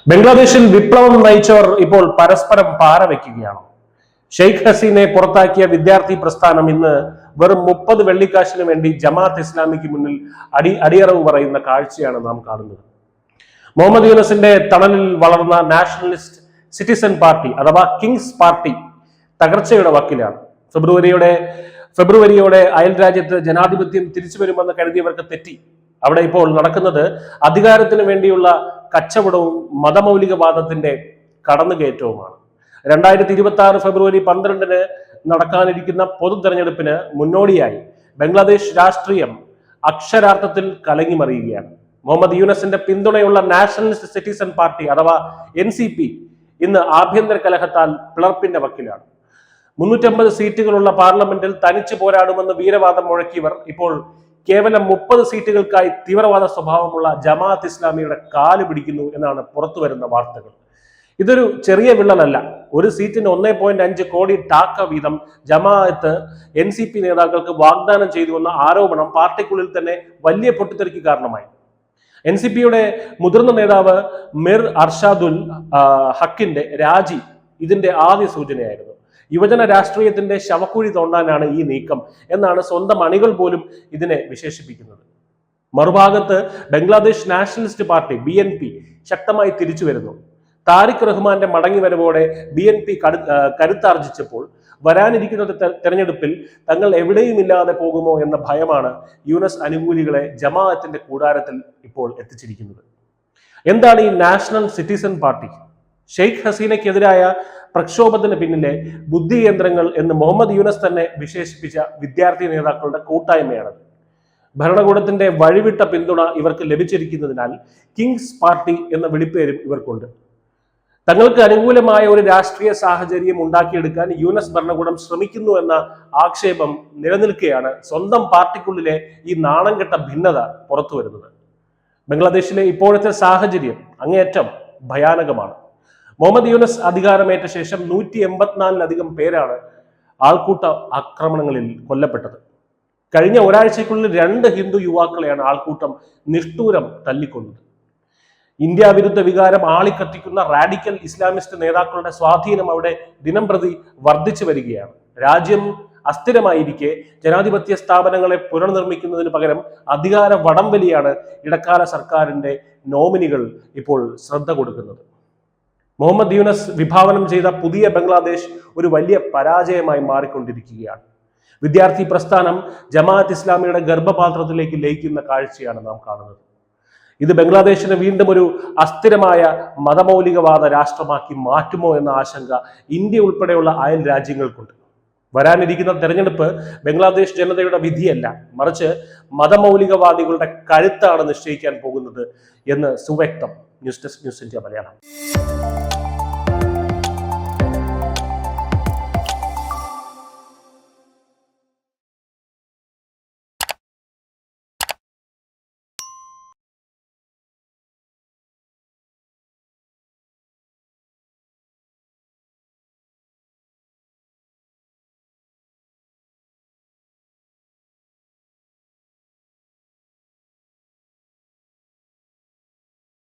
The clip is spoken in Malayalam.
ബംഗ്ലാദേശിൽ വിപ്ലവം നയിച്ചവർ ഇപ്പോൾ പരസ്പരം പാരവെക്കുകയാണ്. ഷെയ്ഖ് ഹസീനെ പുറത്താക്കിയ വിദ്യാർത്ഥി പ്രസ്ഥാനം ഇന്ന് വെറും 30 വെള്ളിക്കാശിന് വേണ്ടി ജമാഅത്ത് ഇസ്ലാമിക്ക് മുന്നിൽ അടിയറവ് പറയുന്ന കാഴ്ചയാണ് നാം കാണുന്നത്. മുഹമ്മദ് യൂനസിന്റെ തണലിൽ വളർന്ന നാഷണലിസ്റ്റ് സിറ്റിസൺ പാർട്ടി അഥവാ കിങ്സ് പാർട്ടി തകർച്ചയുടെ വക്കിലാണ്. ഫെബ്രുവരിയോടെ അയൽ രാജ്യത്ത് ജനാധിപത്യം തിരിച്ചു വരുമെന്ന് കരുതിയവർക്ക് തെറ്റി. അവിടെ ഇപ്പോൾ നടക്കുന്നത് അധികാരത്തിന് വേണ്ടിയുള്ള കച്ചവടവും മതമൗലികവാദത്തിന്റെ കടന്നുകയറ്റവുമാണ്. 2026 ഫെബ്രുവരി 12 നടക്കാനിരിക്കുന്ന പൊതു തെരഞ്ഞെടുപ്പിന് മുന്നോടിയായി ബംഗ്ലാദേശ് രാഷ്ട്രീയം അക്ഷരാർത്ഥത്തിൽ കലങ്ങിമറിയുകയാണ്. മുഹമ്മദ് യൂനസിന്റെ പിന്തുണയുള്ള നാഷണലിസ്റ്റ് സിറ്റിസൺ പാർട്ടി അഥവാ NCP ഇന്ന് ആഭ്യന്തര കലഹത്താൽ പിളർപ്പിന്റെ വക്കിലാണ്. 350 സീറ്റുകളുള്ള പാർലമെന്റിൽ തനിച്ചു പോരാടുമെന്ന് വീരവാദം മുഴക്കിയവർ ഇപ്പോൾ കേവലം 30 സീറ്റുകൾക്കായി തീവ്രവാദ സ്വഭാവമുള്ള ജമാഅത്ത് ഇസ്ലാമിയുടെ കാല് പിടിക്കുന്നു എന്നാണ് പുറത്തു വരുന്ന വാർത്തകൾ. ഇതൊരു ചെറിയ വിള്ളലല്ല. ഒരു സീറ്റിന് 1.5 കോടി ടാക്ക വീതം ജമാഅത്ത് NCP നേതാക്കൾക്ക് വാഗ്ദാനം ചെയ്തുവെന്ന ആരോപണം പാർട്ടിക്കുള്ളിൽ തന്നെ വലിയ പൊട്ടിത്തെറിക്ക് കാരണമായി. NCPയുടെ മുതിർന്ന നേതാവ് മിർ അർഷാദുൽ ഹക്കിന്റെ രാജി ഇതിന്റെ ആദ്യ സൂചനയായിരുന്നു. യുവജന രാഷ്ട്രീയത്തിന്റെ ശവക്കുഴി തോണ്ടാനാണ് ഈ നീക്കം എന്നാണ് സ്വന്തം അണികൾ പോലും ഇതിനെ വിശേഷിപ്പിക്കുന്നത്. മറുഭാഗത്ത് ബംഗ്ലാദേശ് നാഷണലിസ്റ്റ് പാർട്ടി BNP ശക്തമായി തിരിച്ചു വരുന്നു. താരിഖ് റഹ്മാന്റെ മടങ്ങിവരവോടെ BNP കരുത്താർജിച്ചപ്പോൾ വരാനിരിക്കുന്ന തെരഞ്ഞെടുപ്പിൽ തങ്ങൾ എവിടെയുമില്ലാതെ പോകുമോ എന്ന ഭയമാണ് യൂനസ് അനുകൂലികളെ ജമാഅത്തിന്റെ കൂടാരത്തിൽ ഇപ്പോൾ എത്തിച്ചിരിക്കുന്നത്. എന്താണ് ഈ നാഷണൽ സിറ്റിസൺ പാർട്ടി? ഷെയ്ഖ് ഹസീനയ്ക്കെതിരായ പ്രക്ഷോഭത്തിന് പിന്നിലെ ബുദ്ധി കേന്ദ്രങ്ങൾ എന്ന് മുഹമ്മദ് യൂനസ് തന്നെ വിശേഷിപ്പിച്ച വിദ്യാർത്ഥി നേതാക്കളുടെ കൂട്ടായ്മയാണ്. ഭരണകൂടത്തിന്റെ വഴിവിട്ട പിന്തുണ ഇവർക്ക് ലഭിച്ചിരിക്കുന്നതിനാൽ കിങ്സ് പാർട്ടി എന്ന വിളിപ്പേരും ഇവർക്കുണ്ട്. തങ്ങൾക്ക് അനുകൂലമായ ഒരു രാഷ്ട്രീയ സാഹചര്യം ഉണ്ടാക്കിയെടുക്കാൻ യൂനസ് ഭരണകൂടം ശ്രമിക്കുന്നു എന്ന ആക്ഷേപം നിലനിൽക്കെയാണ് സ്വന്തം പാർട്ടിക്കുള്ളിലെ ഈ നാണംകെട്ട ഭിന്നത പുറത്തു വരുന്നത്. ബംഗ്ലാദേശിലെ ഇപ്പോഴത്തെ സാഹചര്യം അങ്ങേയറ്റം ഭയാനകമാണ്. മുഹമ്മദ് യൂനസ് അധികാരമേറ്റ ശേഷം 184-ലധികം പേരാണ് ആൾക്കൂട്ട ആക്രമണങ്ങളിൽ കൊല്ലപ്പെട്ടത്. കഴിഞ്ഞ ഒരാഴ്ചയ്ക്കുള്ളിൽ 2 ഹിന്ദു യുവാക്കളെയാണ് ആൾക്കൂട്ടം നിഷ്ഠൂരം തല്ലിക്കൊന്നത്. ഇന്ത്യ വിരുദ്ധ വികാരം ആളിക്കത്തിക്കുന്ന റാഡിക്കൽ ഇസ്ലാമിസ്റ്റ് നേതാക്കളുടെ സ്വാധീനം അവിടെ ദിനംപ്രതി വർദ്ധിച്ചു വരികയാണ്. രാജ്യം അസ്ഥിരമായിരിക്കെ ജനാധിപത്യ സ്ഥാപനങ്ങളെ പുനർനിർമ്മിക്കുന്നതിന് പകരം അധികാര വടംവലിയാണ് ഇടക്കാല സർക്കാരിന്റെ നോമിനികൾ ഇപ്പോൾ ശ്രദ്ധ കൊടുക്കുന്നത്. മുഹമ്മദ് യൂനസ് വിഭാവനം ചെയ്ത പുതിയ ബംഗ്ലാദേശ് ഒരു വലിയ പരാജയമായി മാറിക്കൊണ്ടിരിക്കുകയാണ്. വിദ്യാർത്ഥി പ്രസ്ഥാനം ജമാഅത്ത് ഇസ്ലാമിയുടെ ഗർഭപാത്രത്തിലേക്ക് ലയിക്കുന്ന കാഴ്ചയാണ് നാം കാണുന്നത്. ഇത് ബംഗ്ലാദേശിനെ വീണ്ടും ഒരു അസ്ഥിരമായ മതമൗലികവാദ രാഷ്ട്രമാക്കി മാറ്റുമോ എന്ന ആശങ്ക ഇന്ത്യ ഉൾപ്പെടെയുള്ള അയൽ രാജ്യങ്ങൾക്കുണ്ട്. വരാനിരിക്കുന്ന തെരഞ്ഞെടുപ്പ് ബംഗ്ലാദേശ് ജനതയുടെ വിധിയല്ല, മറിച്ച് മതമൗലികവാദികളുടെ കരുത്താണ് നിശ്ചയിക്കാൻ പോകുന്നത് എന്ന് സുവ്യക്തം. News desk, news India Malayalam.